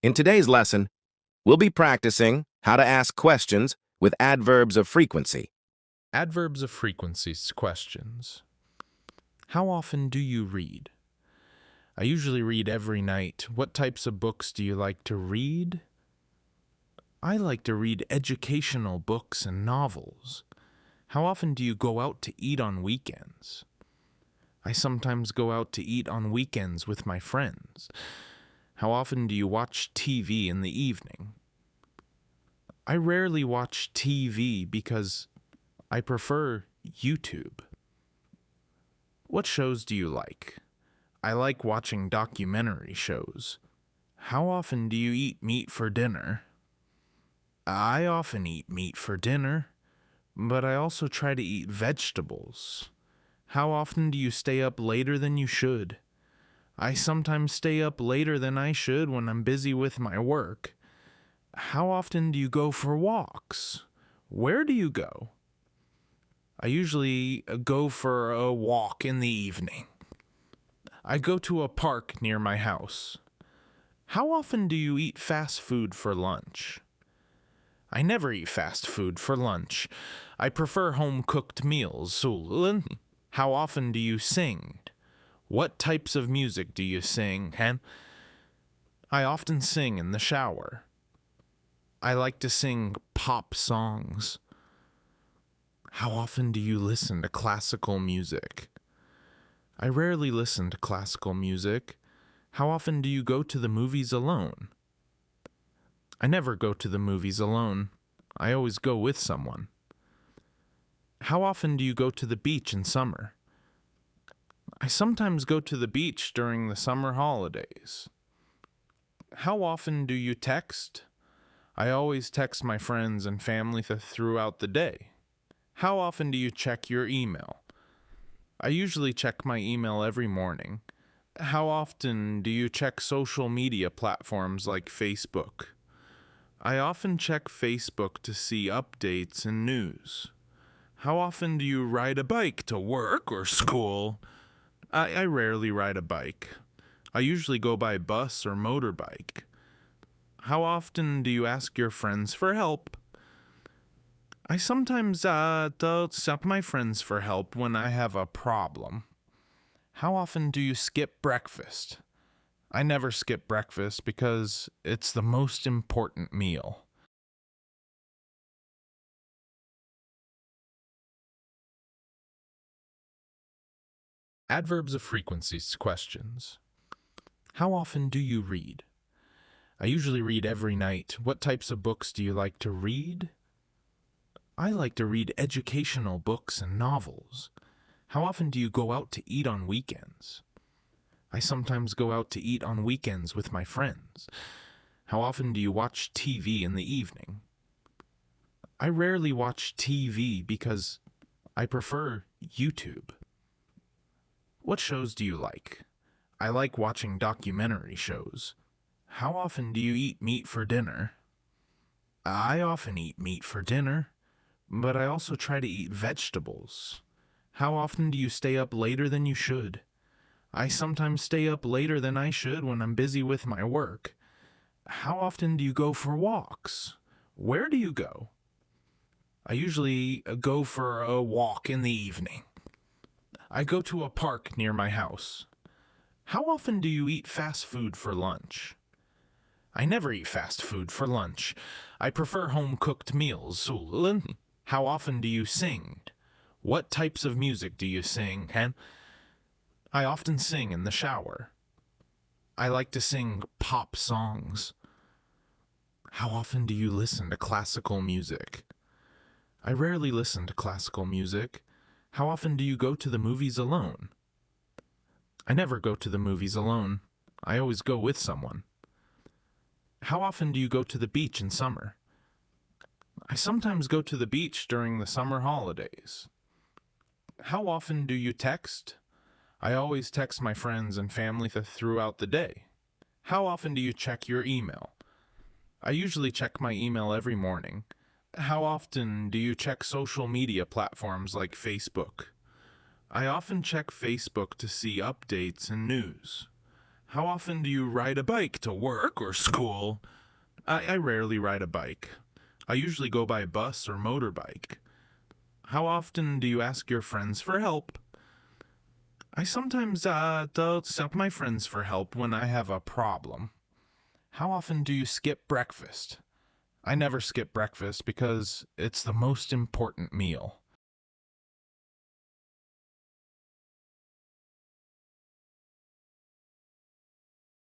In today's lesson, we'll be practicing how to ask questions with adverbs of frequency. Adverbs of frequency questions. How often do you read? I usually read every night. What types of books do you like to read? I like to read educational books and novels. How often do you go out to eat on weekends? I sometimes go out to eat on weekends with my friends. How often do you watch TV in the evening? I rarely watch TV because I prefer YouTube. What shows do you like? I like watching documentary shows. How often do you eat meat for dinner? I often eat meat for dinner, but I also try to eat vegetables. How often do you stay up later than you should? I sometimes stay up later than I should when I'm busy with my work. How often do you go for walks? Where do you go? I usually go for a walk in the evening. I go to a park near my house. How often do you eat fast food for lunch? I never eat fast food for lunch. I prefer home-cooked meals. How often do you sing? What types of music do you sing? I often sing in the shower. I like to sing pop songs. How often do you listen to classical music? I rarely listen to classical music. How often do you go to the movies alone? I never go to the movies alone. I always go with someone. How often do you go to the beach in summer? I sometimes go to the beach during the summer holidays. How often do you text? I always text my friends and family throughout the day. How often do you check your email? I usually check my email every morning. How often do you check social media platforms like Facebook? I often check Facebook to see updates and news. How often do you ride a bike to work or school? I rarely ride a bike. I usually go by bus or motorbike. How often do you ask your friends for help? I sometimes ask my friends for help when I have a problem. How often do you skip breakfast? I never skip breakfast because it's the most important meal. Adverbs of frequency questions. How often do you read? I usually read every night. What types of books do you like to read? I like to read educational books and novels. How often do you go out to eat on weekends? I sometimes go out to eat on weekends with my friends. How often do you watch TV in the evening? I rarely watch TV because I prefer YouTube. What shows do you like? I like watching documentary shows. How often do you eat meat for dinner? I often eat meat for dinner, but I also try to eat vegetables. How often do you stay up later than you should? I sometimes stay up later than I should when I'm busy with my work. How often do you go for walks? Where do you go? I usually go for a walk in the evening. I go to a park near my house. How often do you eat fast food for lunch? I never eat fast food for lunch. I prefer home-cooked meals. How often do you sing? What types of music do you sing? I often sing in the shower. I like to sing pop songs. How often do you listen to classical music? I rarely listen to classical music. How often do you go to the movies alone? I never go to the movies alone. I always go with someone. How often do you go to the beach in summer? I sometimes go to the beach during the summer holidays. How often do you text? I always text my friends and family throughout the day. How often do you check your email? I usually check my email every morning. How often do you check social media platforms like Facebook? I often check Facebook to see updates and news. How often do you ride a bike to work or school? I rarely ride a bike. I usually go by bus or motorbike. How often do you ask your friends for help? I sometimes ask my friends for help when I have a problem. How often do you skip breakfast? I never skip breakfast because it's the most important meal.